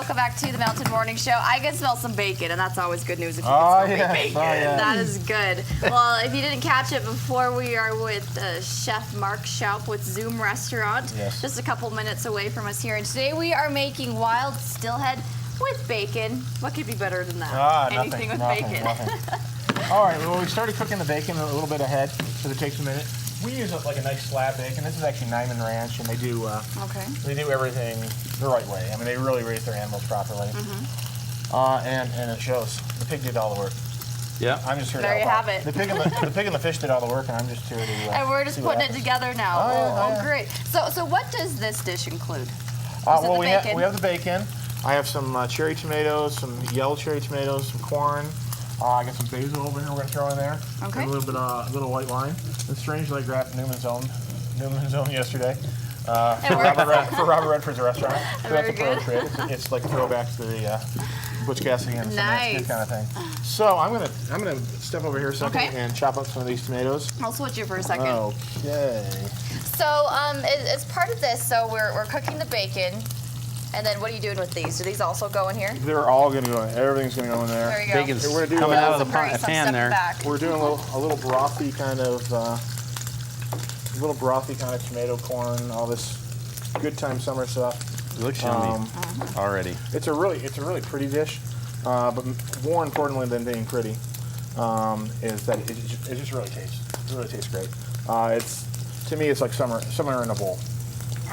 welcome back to the Mountain Morning Show. I can smell some bacon, and that's always good news if you can smell bacon. Oh, yeah. That is good. Well, if you didn't catch it before, we are with Chef Mark Shoup with Zoom Restaurant, just a couple minutes away from us here. And today we are making wild stillhead with bacon. What could be better than that? Anything with bacon. All right, well, we started cooking the bacon a little bit ahead, so it takes a minute. We use like a nice slab bacon. This is actually Nyman Ranch, and they do everything the right way. I mean, they really raise their animals properly, and it shows. The pig did all the work. Yeah, I'm just here to help out. There you have it. The pig and the fish did all the work, and I'm just here to. And we're just putting it together now. Oh, great! So what does this dish include? Well, we have the bacon. I have some cherry tomatoes, some yellow cherry tomatoes, some corn. I got some basil over here we're going to throw in there. Okay. And a little white wine. And strangely, I grabbed Newman's Own yesterday for Robert Redford's restaurant. So that's a pro trade. It's like a throwback to the Butch Cassidy and Sundance Kid kind of thing. So I'm gonna step over here a second and chop up some of these tomatoes. I'll switch you for a second. Okay. So as part of this, so we're cooking the bacon. And then what are you doing with these? Do these also go in here? They're all going to go in. Everything's going to go in there. There you go. Bacon's coming out of the pan there. We're doing a little brothy kind of tomato corn. All this good time summer stuff. It looks yummy already. It's a really pretty dish, but more importantly than being pretty, is that it just really tastes. It really tastes great. To me, it's like summer in a bowl.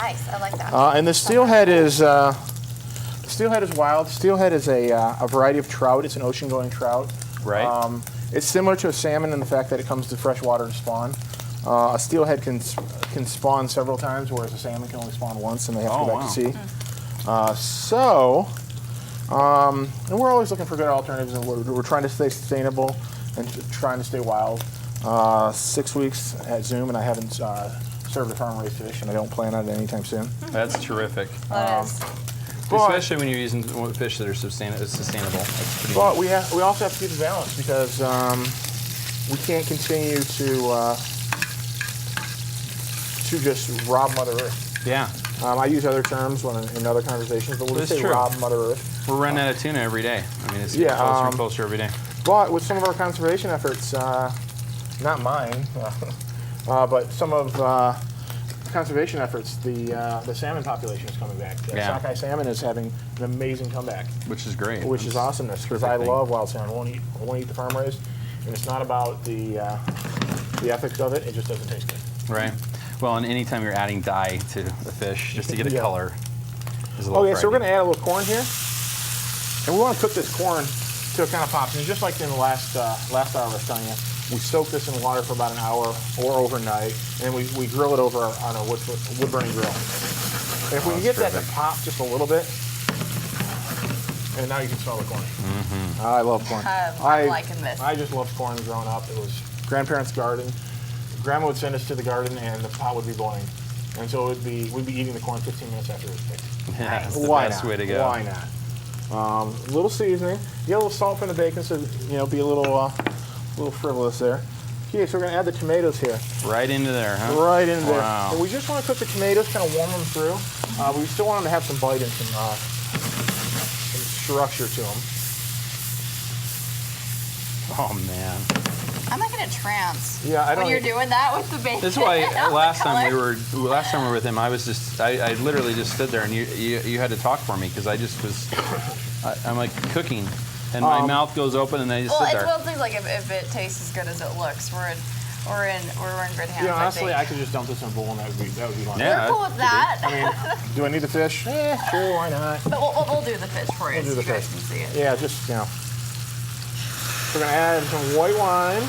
Nice, I like that. And the steelhead is wild. Steelhead is a variety of trout. It's an ocean-going trout. Right. It's similar to a salmon in the fact that it comes to fresh water to spawn. A steelhead can spawn several times, whereas a salmon can only spawn once, and they have to go back to sea. And we're always looking for good alternatives, and we're trying to stay sustainable and trying to stay wild. 6 weeks at Zoom, and I haven't served a farm-raised fish, and I don't plan on it anytime soon. That's terrific. Especially when you're using fish that are sustainable. But we also have to keep it balanced because we can't continue to just rob Mother Earth. Yeah. I use other terms in other conversations, but we'll just say rob Mother Earth. We're running out of tuna every day. I mean, it's closer and closer every day. But with some of our conservation efforts, not mine, but some of conservation efforts, the salmon population is coming back. Sockeye salmon is having an amazing comeback, which is great. Which is awesomeness because I love wild salmon. I won't eat the farm raised, and it's not about the ethics of it. It just doesn't taste good. Right. Well, and anytime you're adding dye to the fish just to get a color is a little frightening. So we're going to add a little corn here, and we want to cook this corn till it kind of pops. And just like in the last hour I was telling you. We soak this in water for about an hour or overnight, and we grill it over on a wood-burning grill. And if we can get that to pop just a little bit, and now you can smell the corn. I love corn. I'm liking this. I just loved corn growing up. It was grandparents' garden. Grandma would send us to the garden, and the pot would be boiling. And so we'd be eating the corn 15 minutes after it was picked. Yeah, that's the best way to go. Why not? A little seasoning. You get a little salt from the bacon, so be a little frivolous there. Okay, so we're going to add the tomatoes here. Right into there, huh? Right into there. Wow. And we just want to cook the tomatoes, kind of warm them through. We still want them to have some bite and some structure to them. Oh, man. I'm like in a trance. Yeah, when you're doing that with the bacon. That's why last time we were with him, I was I literally just stood there and you had to talk for me because I just was I'm like cooking. And my mouth goes open, and I just sit there. Well, it's one thing like if it tastes as good as it looks, we're in good hands. Honestly, I could just dump this in a bowl, and that would be fine. Yeah, we're cool with that. I mean, do I need the fish? Sure, why not? But we'll do the fish for you, so you guys can see it. Yeah, just we're gonna add some white wine.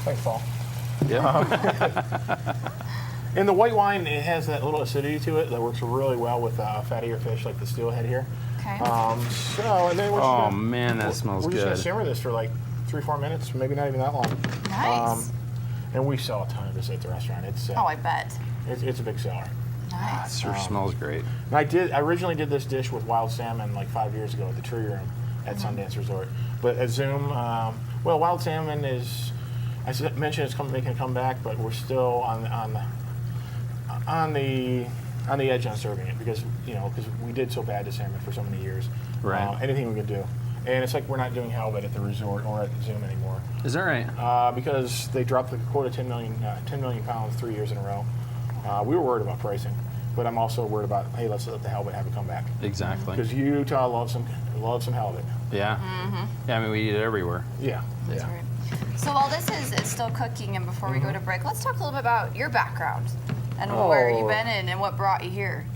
Thanks, Paul. Yeah. And the white wine, it has that little acidity to it that works really well with fattier fish like the steelhead here. Okay. And then man, that smells good. We're just gonna simmer this for like 3-4 minutes, maybe not even that long. Nice. And we sell a ton of this at the restaurant. It's I bet. It's a big seller. Nice. It sure smells great. And I originally did this dish with wild salmon like 5 years ago at the Tree Room at Sundance Resort. But at Zoom, wild salmon is, as I mentioned, it's making a comeback, but we're still on the on the edge on serving it because we did so bad to salmon for so many years. Right. Anything we could do, and it's like we're not doing halibut at the resort or at Zoom anymore. Is that right? Because they dropped the quota 10 million pounds 3 years in a row. We were worried about pricing, but I'm also worried about, hey, let's let the halibut have a comeback. Exactly. Because Utah loves some halibut. Yeah. Yeah, I mean, we eat it everywhere. Yeah. That's yeah. right. So while this is still cooking and before we go to break, let's talk a little bit about your background and where you've been and what brought you here.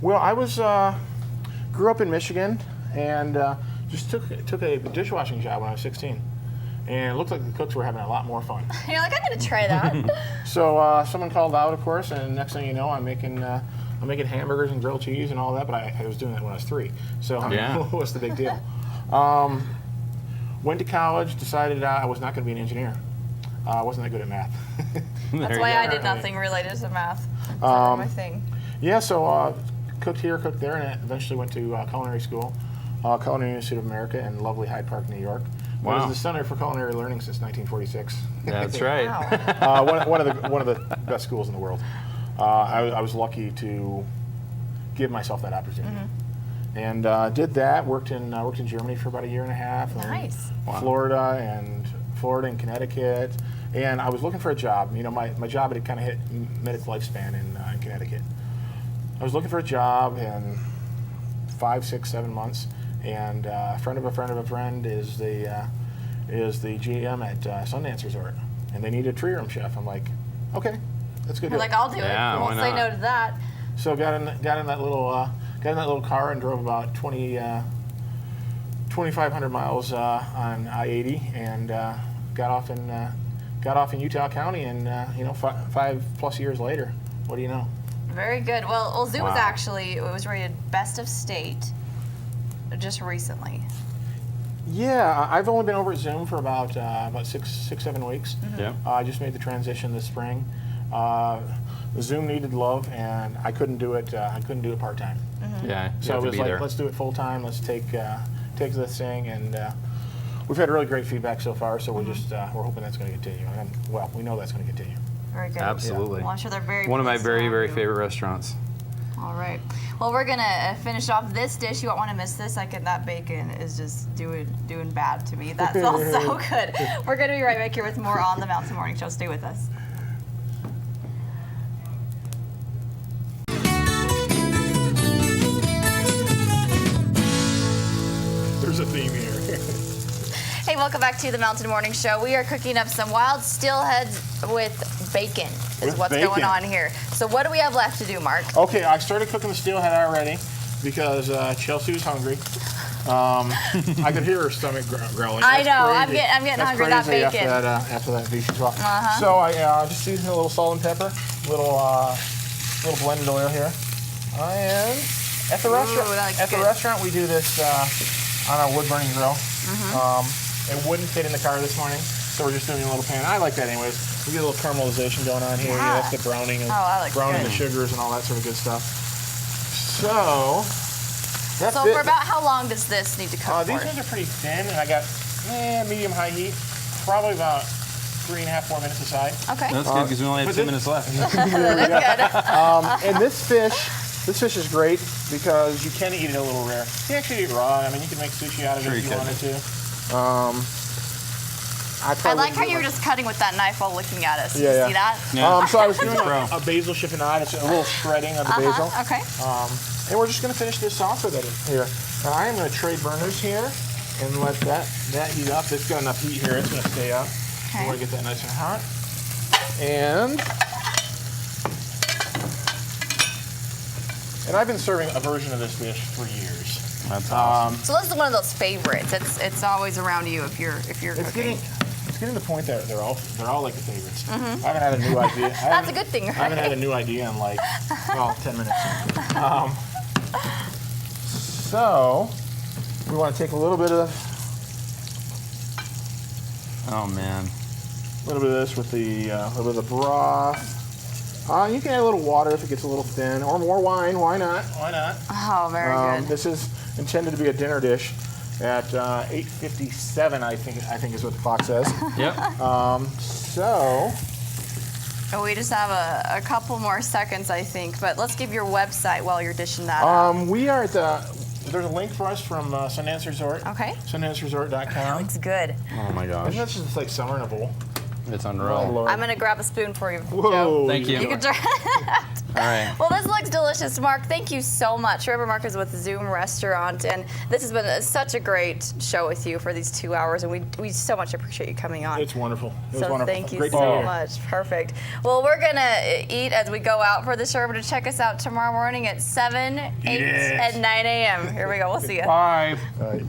Well, I was grew up in Michigan and just took a dishwashing job when I was 16. And it looked like the cooks were having a lot more fun. You're like, I'm going to try that. So someone called out, of course, and next thing you know, I'm making hamburgers and grilled cheese and all that, but I was doing that when I was 3. So what's the big deal? Went to college, decided I was not going to be an engineer. I wasn't that good at math. That's why I did nothing related to math. That's not my thing. Yeah, so cooked here, cooked there, and eventually went to culinary school, Culinary Institute of America in lovely Hyde Park, New York. Wow. It was the Center for Culinary Learning since 1946. That's right. Wow. One of the best schools in the world. I was lucky to give myself that opportunity, and did that. Worked in Germany for about a year and a half. Nice. Florida and Connecticut, and I was looking for a job. My job had kind of hit mid its lifespan in Connecticut. I was looking for a job in 5, 6, 7 months, and a friend of a friend of a friend is the GM at Sundance Resort, and they need a tree room chef. I'm like, okay, let's go do You're it. like, I'll do Yeah, it. why Won't say not? no to that. So got in that little car and drove about 2,500 miles on I-80 and got off in Utah County, and 5+ years later, what do you know? Very good. Well, Zoom Wow. was rated best of state just recently. Yeah, I've only been over at Zoom for about 6, 7 weeks. Yeah. I just made the transition this spring. Zoom needed love, and I couldn't do it. I couldn't do it part time. Yeah. You So have it to was be like, there. let's do it full time. Let's take this thing, and we've had really great feedback so far. So we're just we're hoping that's going to continue. And we know that's going to continue. Very good. Absolutely. Well, I'm sure they're very One of my pleased to very, have very you. favorite restaurants. All right. Well, we're gonna finish off this dish. You won't want to miss this. That bacon is just doing bad to me. That smells so good. We're gonna be right back here with more on the Mountain Morning Show. Stay with us. There's a theme here. Hey, welcome back to the Mountain Morning Show. We are cooking up some wild steelheads with bacon. Is With what's bacon. going on here. So what do we have left to do, Mark? Okay, I started cooking the steelhead already because Chelsea was hungry. I could hear her stomach growling. I That's know. crazy. I'm getting That's hungry. That crazy bacon. After that beef as well. So I just seasoned a little salt and pepper, little blended oil here. And at the restaurant, that looks good. restaurant we do this on our wood burning grill. It wouldn't fit in the car this morning, so we're just doing a little pan. I like that anyways. We get a little caramelization going on here. Yeah. That's the browning of that looks browning good. the sugars and all that sort of good stuff. So that's So it. for about how long does this need to cook These for? ones are pretty thin, and I got medium high heat, probably about 3.5, 4 minutes aside. Okay. That's good because we only have 2 minutes left. That's good. And this fish is great because you can eat it a little rare. You can actually eat it raw. I mean, you can make sushi out of Sure it if you you could. wanted to. I like how you were just cutting with that knife while looking at us. Yeah, you yeah. see that? Yeah. So I was doing Pro. a basil chiffonade. It's a little shredding of the basil. Okay. And we're just going to finish this off with it here. Now, I am going to trade burners here and let that heat up. It's got enough heat here. It's going to stay up. Okay. We want to get that nice and hot. And I've been serving a version of this dish for years. That's awesome. So this is one of those favorites. It's always around you if you're It's cooking. getting to the point that they're all like the favorites. I haven't had a new idea. That's a good thing, I haven't had a right? new idea in like 10 minutes. So we want to take a little bit of this with the little bit of the broth. You can add a little water if it gets a little thin, or more wine. Why not? Why not? Oh, very good. This is intended to be a dinner dish at 8:57. I think is what the clock says. Yep. So And we just have a couple more seconds, I think, but let's give your website while you're dishing that out. We are at there's a link for us from Sundance Resort. Okay. SundanceResort.com. Looks good. Oh my gosh. Isn't this just like summer in a bowl? It's Oh, unreal. Lord. I'm going to grab a spoon for you, Whoa. Joe. Thank you. You can try. All right. Well, this looks delicious, Mark. Thank you so much. Remember, Mark is with Zoom Restaurant, and this has been such a great show with you for these 2 hours, and we so much appreciate you coming on. It's wonderful. It was So wonderful. thank you Great to be so here. much. Perfect. Well, we're going to eat as we go out for the show. But to check us out tomorrow morning at 7, 8, Yes. and 9 a.m. Here we go. We'll see you. Bye. All right.